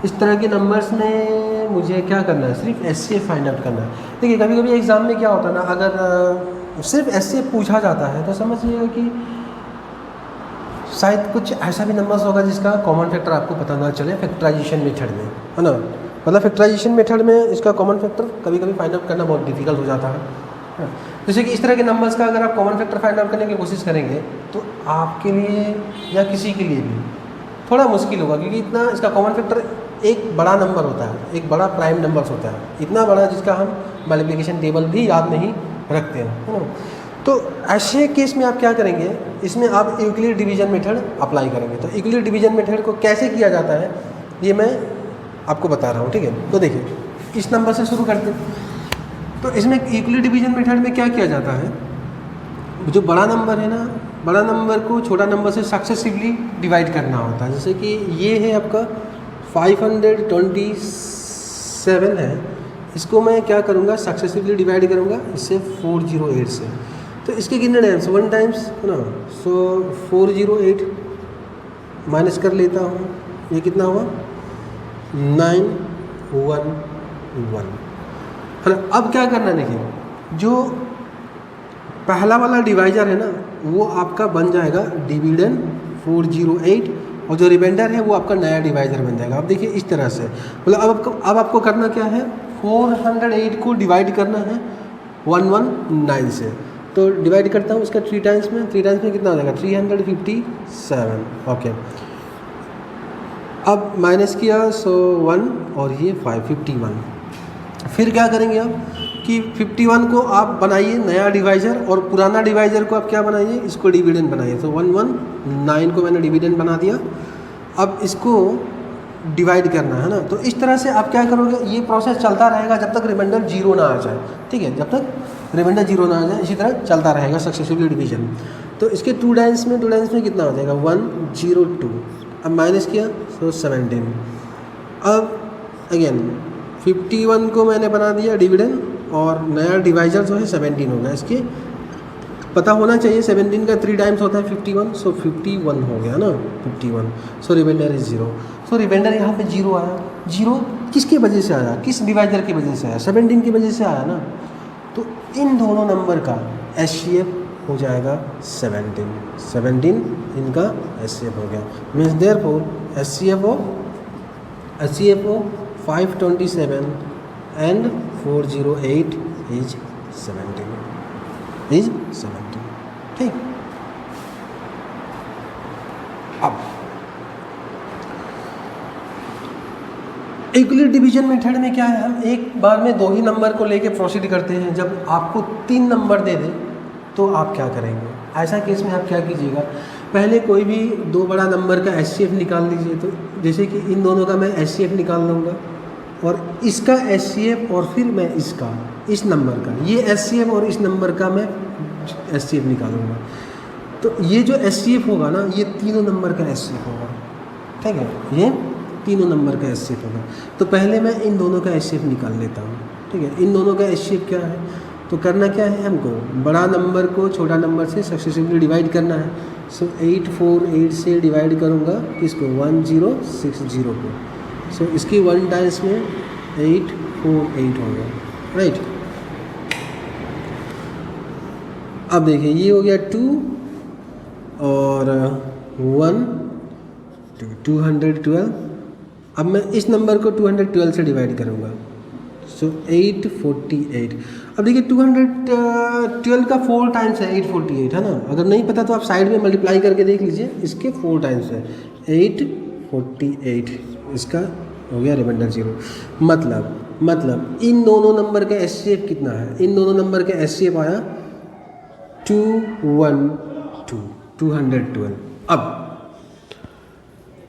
इस तरह के नंबर्स में मुझे क्या करना है, सिर्फ एचसीएफ फाइंड आउट करना है। देखिए कभी कभी एग्ज़ाम में क्या होता है ना, अगर सिर्फ एचसीएफ पूछा जाता है तो समझिएगा कि शायद कुछ ऐसा भी नंबर्स होगा जिसका कॉमन फैक्टर आपको पता ना चले फैक्टराइजेशन मेथड में, है ना। मतलब फैक्टराइजेशन मेथड में इसका कॉमन फैक्टर कभी कभी फाइंड आउट करना बहुत डिफिकल्ट हो जाता है। जैसे कि इस तरह के नंबर्स का अगर आप कॉमन फैक्टर फाइंड आउट करने की कोशिश करेंगे तो आपके लिए या किसी के लिए भी थोड़ा मुश्किल होगा, क्योंकि इतना इसका कॉमन फैक्टर एक बड़ा नंबर होता है, एक बड़ा प्राइम नंबर होता है, इतना बड़ा जिसका हम मल्टीप्लिकेशन टेबल भी याद नहीं रखते हैं, है ना। तो ऐसे केस में आप क्या करेंगे, इसमें आप यूक्लिड डिवीजन मेथड अप्लाई करेंगे। तो यूक्लिड डिवीजन मेथड को कैसे किया जाता है ये मैं आपको बता रहा हूँ, ठीक है। तो देखिए इस नंबर से शुरू करते हैं। तो इसमें यूक्लिड डिवीजन मेथड में क्या किया जाता है, जो बड़ा नंबर है ना, बड़ा नंबर को छोटा नंबर से सक्सेसिवली डिवाइड करना होता है। जैसे कि ये है आपका 527 है, इसको मैं क्या करूँगा, सक्सेसिवली डिवाइड करूँगा इससे 408 से। तो इसके कितने टाइम्स, 1 टाइम्स है ना, सो 408 माइनस कर लेता हूँ, ये कितना हुआ 911, है ना। अब क्या करना है, देखिए जो पहला वाला डिवाइजर है ना वो आपका बन जाएगा डिविडेंड 408, और जो रिमाइंडर है वो आपका नया डिवाइजर बन जाएगा। अब देखिए इस तरह से, मतलब अब आपको करना क्या है, 408 को डिवाइड करना है 119 से। तो डिवाइड करता हूँ उसका 3 टाइम्स में, 3 टाइम्स में कितना हो जाएगा 357, ओके। अब माइनस किया, सो 1 और ये 551। फिर क्या करेंगे आप कि 51 को आप बनाइए नया डिवाइजर, और पुराना डिवाइजर को आप क्या बनाइए, इसको डिविडेंड बनाइए। तो 119 को मैंने डिविडेंड बना दिया। अब इसको डिवाइड करना है ना, तो इस तरह से आप क्या करोगे, ये प्रोसेस चलता रहेगा जब तक रिमाइंडर 0 ना आ जाए, ठीक है। जब तक रिमाइंडर 0 ना आ जाए इसी तरह चलता रहेगा सक्सेसिवली डिवीजन। तो इसके 2 टाइम्स में कितना हो जाएगा 102। अब माइनस किया तो 17। अब अगेन 51 को मैंने बना दिया डिविडेंड, और नया डिवाइजर जो है 17 होगा। इसके पता होना चाहिए 17 का 3 टाइम्स होता है 51, सो 51 हो गया ना 51। सो रिमाइंडर इज 0। सो रिमाइंडर यहाँ पे 0 आया। 0 किसकी वजह से आया, किस डिवाइजर की वजह से आया, 17 की वजह से आया ना। तो इन दोनों नंबर का एचसीएफ हो जाएगा 17 इनका एचसीएफ हो गया। Means therefore HCF of 527 and 408 is 17, ठीक। अब यूक्लिड डिवीजन मेथड में क्या है, हम एक बार में 2 ही नंबर को लेके प्रोसीड करते हैं। जब आपको 3 नंबर दे दे तो आप क्या करेंगे, ऐसा केस में आप क्या कीजिएगा, पहले कोई भी 2 बड़ा नंबर का एचसीएफ निकाल लीजिए। तो जैसे कि इन दोनों का मैं एचसीएफ निकाल लूँगा, और इसका एचसीएफ, और फिर मैं इसका, इस नंबर का ये एचसीएफ, और इस नंबर का मैं एचसीएफ निकालूंगा। तो ये जो एचसीएफ होगा ना, ये तीनों नंबर का एचसीएफ होगा, ठीक है। ये तीनों नंबर का एचसीएफ होगा। तो पहले मैं इन दोनों का एचसीएफ निकाल लेता हूँ, ठीक है। इन दोनों का एचसीएफ क्या है, तो करना क्या है, हमको बड़ा नंबर को छोटा नंबर से सक्सेसिवली डिवाइड करना है। सो 848 से डिवाइड करूँगा किसको, 1060 को। सो इसकी 1 टाइम्स में 848 होगा, राइट। अब देखिए ये हो गया 2 और 1 212। अब मैं इस नंबर को 212 से डिवाइड करूँगा, सो 848। अब देखिए 212 का 4 टाइम्स है 848, है ना। अगर नहीं पता तो आप साइड में मल्टीप्लाई करके देख लीजिए, इसके 4 टाइम्स है 848, इसका हो गया रिमाइंडर 0। मतलब इन दोनों नंबर का एचसीएफ कितना है, इन दोनों नंबर का एचसीएफ आया 212।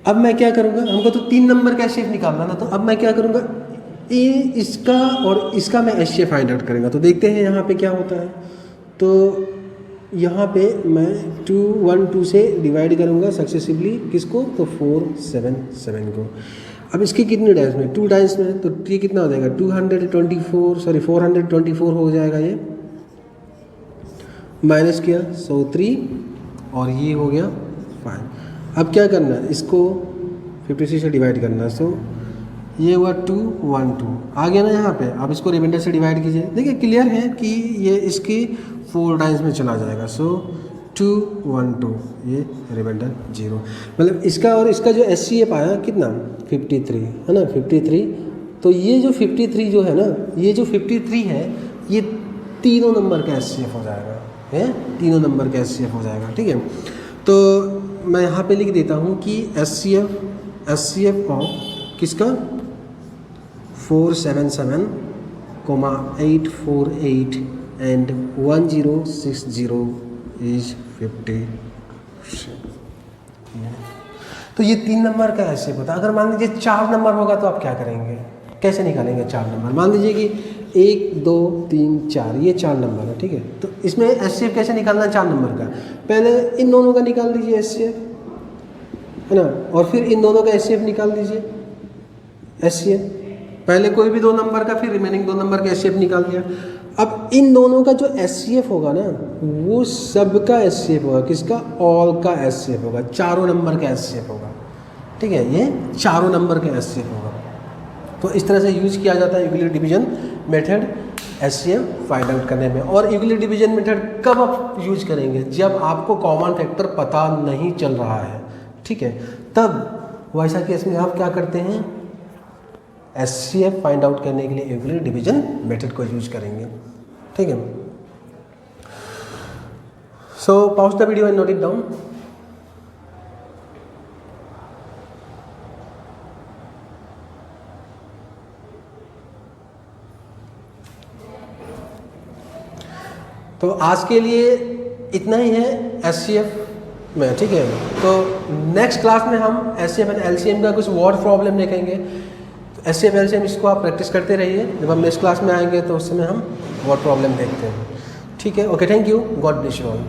अब मैं क्या करूँगा, हमको तो 3 नंबर का एचसीएफ निकालना ना, तो अब मैं क्या करूँगा, इसका और इसका मैं एचसीएफ फाइंड आउट करूँगा। तो देखते हैं यहाँ पे क्या होता है। तो यहाँ पे मैं 212 से डिवाइड करूँगा सक्सेसिवली किसको, तो 477 को। अब इसके कितने टाइम्स में, 2 टाइम्स में, तो ये कितना हो जाएगा 424 हो जाएगा। ये माइनस किया 103, और ये हो गया 5। अब क्या करना है, इसको 53 से डिवाइड करना है। सो ये हुआ 2 1 2 आ गया ना यहाँ पे। अब इसको रिमाइंडर से डिवाइड कीजिए, देखिए क्लियर है कि ये इसकी 4 टाइम्स में चला जाएगा। सो 2 1 2 ये रिमाइंडर 0, मतलब इसका और इसका जो SCF आया कितना 53 है ना 53। तो ये जो 53 जो है ना, ये जो 53 है ये तीनों नंबर का SCF हो जाएगा, है तीनों नंबर का SCF हो जाएगा। ठीक है, तो मैं यहाँ पे लिख देता हूँ कि SCF ऑफ किसका 477, 848 एंड 1060 इज 50। तो ये 3 नंबर का SCF होता है। अगर मान लीजिए 4 नंबर होगा तो आप क्या करेंगे, कैसे निकालेंगे 4 नंबर। मान लीजिए कि 1 2 3 4 ये 4 नंबर है। ठीक है, तो इसमें SCF कैसे निकालना है 4 नंबर का, पहले इन दोनों का निकाल दीजिए SCF, है ना, और फिर इन दोनों का SCF निकाल दीजिए SCF। पहले कोई भी 2 नंबर का, फिर रिमेनिंग 2 नंबर का SCF निकाल दिया। अब इन दोनों का जो SCF होगा ना, वो सबका SCF होगा, किसका, ऑल का SCF होगा, चारों नंबर का SCF होगा। ठीक है, ये चारों नंबर का SCF होगा। तो इस तरह से यूज किया जाता है Euclid division method SCF find out करने में। और यूक्लिड डिवीजन मेथड कब आप यूज करेंगे, जब आपको कॉमन फैक्टर पता नहीं चल रहा है। ठीक है, तब वैसा केस में आप क्या करते हैं, SCF फाइंड आउट करने के लिए यूक्लिड डिवीजन मेथड को यूज करेंगे। ठीक है, सो pause the video and note it down. तो आज के लिए इतना ही है SCF में। ठीक है, तो नेक्स्ट क्लास में हम SCF एंड LCM का कुछ वर्ड प्रॉब्लम देखेंगे। तो SCF LCM इसको आप प्रैक्टिस करते रहिए, जब हम नेक्स्ट क्लास में आएंगे तो उस समय हम वर्ड प्रॉब्लम देखते हैं। ठीक है, okay, thank you, God bless you all.